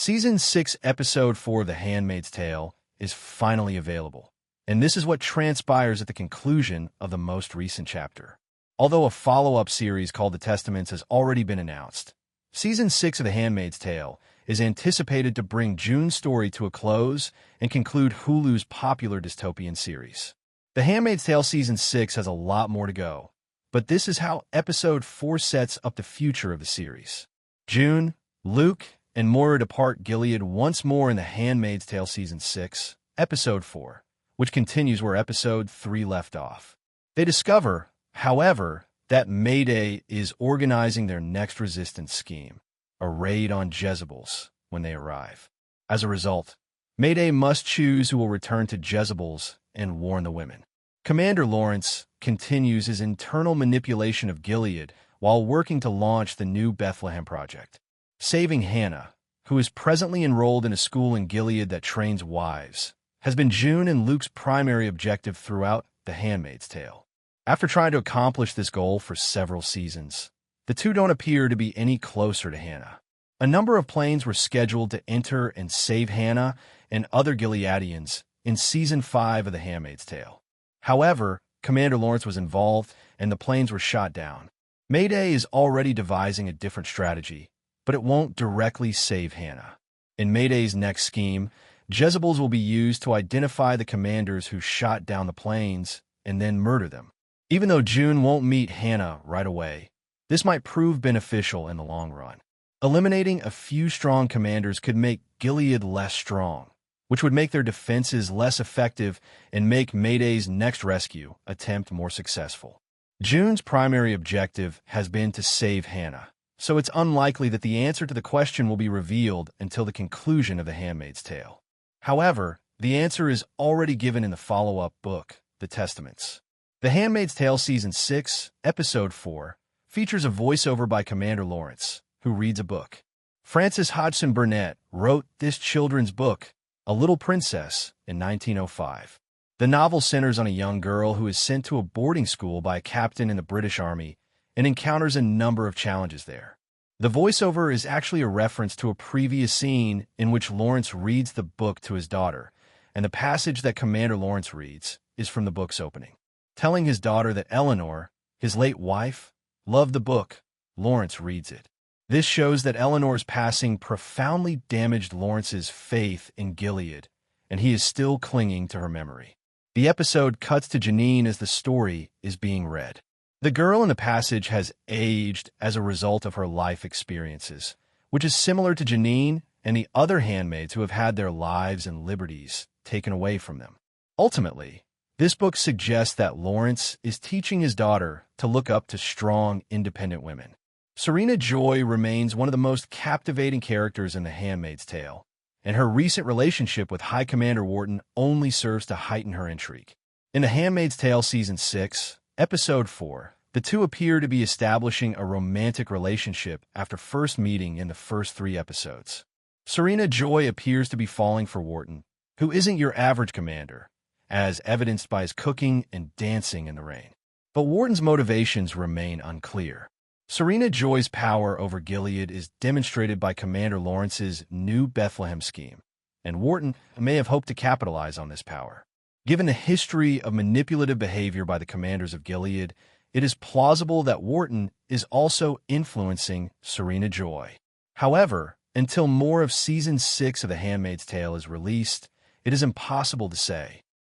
Season 6, Episode 4 of The Handmaid's Tale is finally available, and this is what transpires at the conclusion of the most recent chapter. Although a follow-up series called The Testaments has already been announced, Season 6 of The Handmaid's Tale is anticipated to bring June's story to a close and conclude Hulu's popular dystopian series. The Handmaid's Tale Season 6 has a lot more to go, but this is how Episode 4 sets up the future of the series. June, Luke, and Moira depart Gilead once more in The Handmaid's Tale Season 6, Episode 4, which continues where Episode 3 left off. They discover, however, that Mayday is organizing their next resistance scheme, a raid on Jezebel's, when they arrive. As a result, Mayday must choose who will return to Jezebel's and warn the women. Commander Lawrence continues his internal manipulation of Gilead while working to launch the new Bethlehem project. Saving Hannah, who is presently enrolled in a school in Gilead that trains wives, has been June and Luke's primary objective throughout The Handmaid's Tale. After trying to accomplish this goal for several seasons, the two don't appear to be any closer to Hannah. A number of planes were scheduled to enter and save Hannah and other Gileadians in Season 5 of The Handmaid's Tale. However, Commander Lawrence was involved and the planes were shot down. Mayday is already devising a different strategy, but it won't directly save Hannah. In Mayday's next scheme, Jezebel's will be used to identify the commanders who shot down the planes and then murder them. Even though June won't meet Hannah right away, this might prove beneficial in the long run. Eliminating a few strong commanders could make Gilead less strong, which would make their defenses less effective and make Mayday's next rescue attempt more successful. June's primary objective has been to save Hannah, so it's unlikely that the answer to the question will be revealed until the conclusion of The Handmaid's Tale. However, the answer is already given in the follow-up book, The Testaments. The Handmaid's Tale Season 6, Episode 4, features a voiceover by Commander Lawrence, who reads a book. Frances Hodgson Burnett wrote this children's book, A Little Princess, in 1905. The novel centers on a young girl who is sent to a boarding school by a captain in the British Army and encounters a number of challenges there. The voiceover is actually a reference to a previous scene in which Lawrence reads the book to his daughter, and the passage that Commander Lawrence reads is from the book's opening. Telling his daughter that Eleanor, his late wife, loved the book, Lawrence reads it. This shows that Eleanor's passing profoundly damaged Lawrence's faith in Gilead, and he is still clinging to her memory. The episode cuts to Janine as the story is being read. The girl in the passage has aged as a result of her life experiences, which is similar to Janine and the other handmaids who have had their lives and liberties taken away from them. Ultimately, this book suggests that Lawrence is teaching his daughter to look up to strong, independent women. Serena Joy remains one of the most captivating characters in The Handmaid's Tale, and her recent relationship with High Commander Wharton only serves to heighten her intrigue. In The Handmaid's Tale Season 6, Episode 4, the two appear to be establishing a romantic relationship after first meeting in the first 3 episodes. Serena Joy appears to be falling for Wharton, who isn't your average commander, as evidenced by his cooking and dancing in the rain. But Wharton's motivations remain unclear. Serena Joy's power over Gilead is demonstrated by Commander Lawrence's new Bethlehem scheme, and Wharton may have hoped to capitalize on this power. Given the history of manipulative behavior by the commanders of Gilead, it is plausible that Wharton is also influencing Serena Joy. However, until more of Season 6 of The Handmaid's Tale is released, it is impossible to say.